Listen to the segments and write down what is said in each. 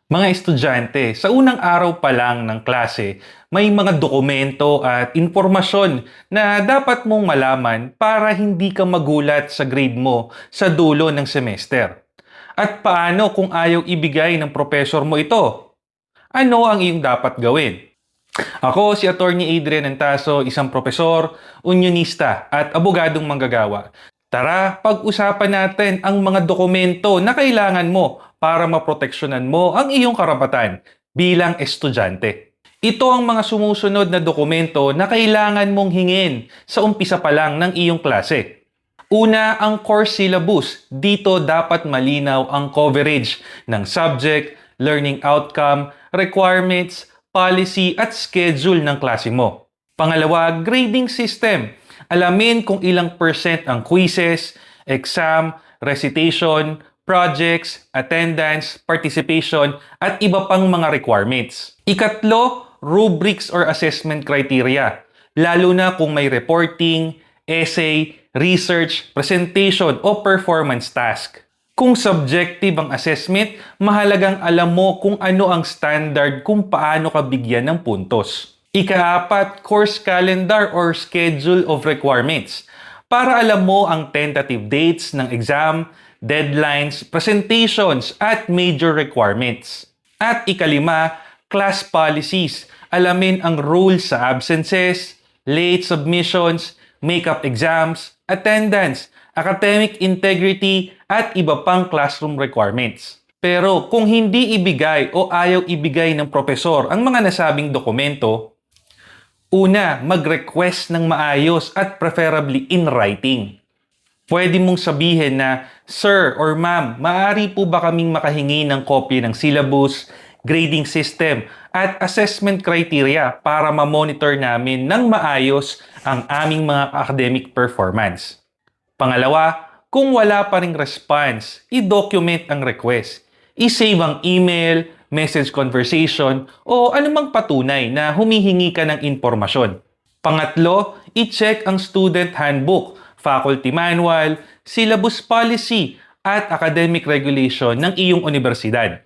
Mga estudyante, sa unang araw pa lang ng klase, may mga dokumento at impormasyon na dapat mong malaman para hindi ka magulat sa grade mo sa dulo ng semester. At paano kung ayaw ibigay ng professor mo ito? Ano ang iyong dapat gawin? Ako si Attorney Adrian Antaso, isang profesor, unionista at abogadong manggagawa. Tara, pag-usapan natin ang mga dokumento na kailangan mo para maproteksyonan mo ang iyong karapatan bilang estudyante. Ito ang mga sumusunod na dokumento na kailangan mong hingin sa umpisa pa lang ng iyong klase. Una, ang course syllabus. Dito dapat malinaw ang coverage ng subject, learning outcome, requirements, policy at schedule ng klase mo. Pangalawa, grading system. Alamin kung ilang percent ang quizzes, exam, recitation, projects, attendance, participation, at iba pang mga requirements. Ikatlo, rubrics or assessment criteria. Lalo na kung may reporting, essay, research, presentation o performance task. Kung subjective ang assessment, mahalagang alam mo kung ano ang standard kung paano ka bigyan ng puntos. Ikaapat, course calendar or schedule of requirements. Para alam mo ang tentative dates ng exam, deadlines, presentations, at major requirements. At ikalima, class policies. Alamin ang rules sa absences, late submissions, make-up exams, attendance, academic integrity, at iba pang classroom requirements. Pero kung hindi ibigay o ayaw ibigay ng profesor ang mga nasabing dokumento, una, mag-request ng maayos at preferably in writing. Pwede mong sabihin na, Sir or Ma'am, maaari po ba kaming makahingi ng kopya ng syllabus, grading system, at assessment criteria para ma-monitor namin ng maayos ang aming mga academic performance. Pangalawa, kung wala pa ring response, i-document ang request. I-save ang email, message conversation, o anumang patunay na humihingi ka ng impormasyon. Pangatlo, i-check ang student handbook, faculty manual, syllabus policy, at academic regulation ng iyong universidad.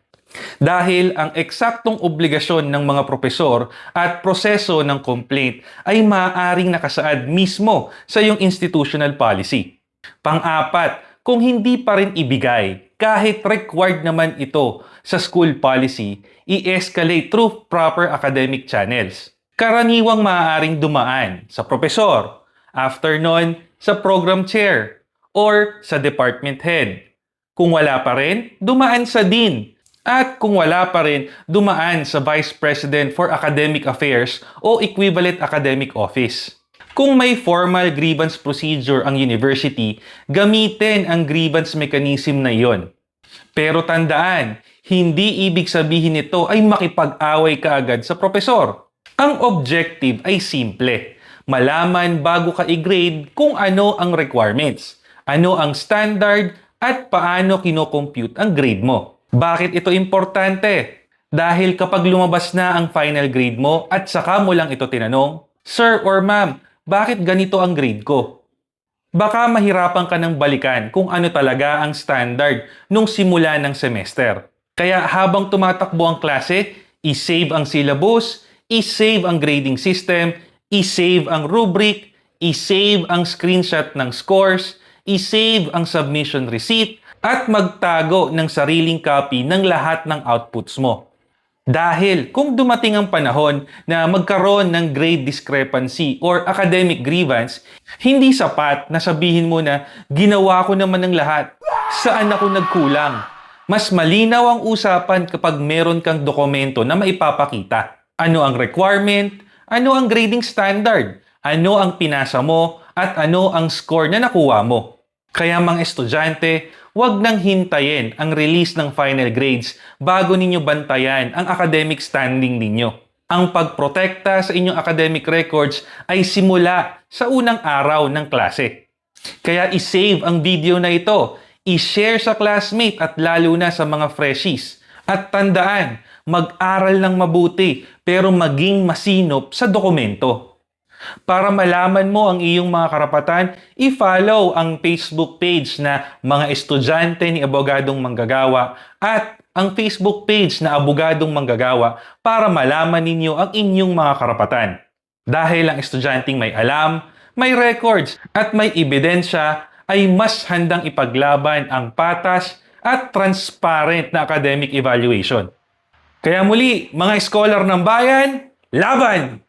Dahil ang eksaktong obligasyon ng mga propesor at proseso ng complaint ay maaaring nakasaad mismo sa iyong institutional policy. Pang-apat, kung hindi pa rin ibigay, kahit required naman ito sa school policy, i-escalate through proper academic channels. Karaniwang maaaring dumaan sa propesor, after nun, sa program chair, or sa department head. Kung wala pa rin, dumaan sa dean. At kung wala pa rin, dumaan sa Vice President for Academic Affairs o equivalent academic office. Kung may formal grievance procedure ang university, gamitin ang grievance mechanism na iyon. Pero tandaan, hindi ibig sabihin nito ay makipag-away ka agad sa propesor. Ang objective ay simple. Malaman bago ka i-grade kung ano ang requirements, ano ang standard, at paano kino-compute ang grade mo. Bakit ito importante? Dahil kapag lumabas na ang final grade mo at saka mo lang ito tinanong, Sir or Ma'am, bakit ganito ang grade ko? Baka mahirapan ka ng balikan kung ano talaga ang standard nung simula ng semester. Kaya habang tumatakbo ang klase, i-save ang syllabus, i-save ang grading system, i-save ang rubric, i-save ang screenshot ng scores, i-save ang submission receipt, at magtago ng sariling copy ng lahat ng outputs mo. Dahil kung dumating ang panahon na magkaroon ng grade discrepancy or academic grievance, hindi sapat na sabihin mo na ginawa ko naman ng lahat. Saan ako nagkulang? Mas malinaw ang usapan kapag meron kang dokumento na maipapakita. Ano ang requirement? Ano ang grading standard? Ano ang pinasa mo? At ano ang score na nakuha mo? Kaya mga estudyante, huwag nang hintayin ang release ng final grades bago ninyo bantayan ang academic standing ninyo. Ang pagprotekta sa inyong academic records ay simula sa unang araw ng klase. Kaya i-save ang video na ito, i-share sa classmate at lalo na sa mga freshies. At tandaan, mag-aral ng mabuti pero maging masinop sa dokumento. Para malaman mo ang iyong mga karapatan, i-follow ang Facebook page na Mga Estudyante ni Abogadong Manggagawa at ang Facebook page na Abogadong Manggagawa para malaman ninyo ang inyong mga karapatan. Dahil ang estudyanteng may alam, may records at may ebidensya ay mas handang ipaglaban ang patas at transparent na academic evaluation. Kaya muli, mga scholar ng bayan, laban!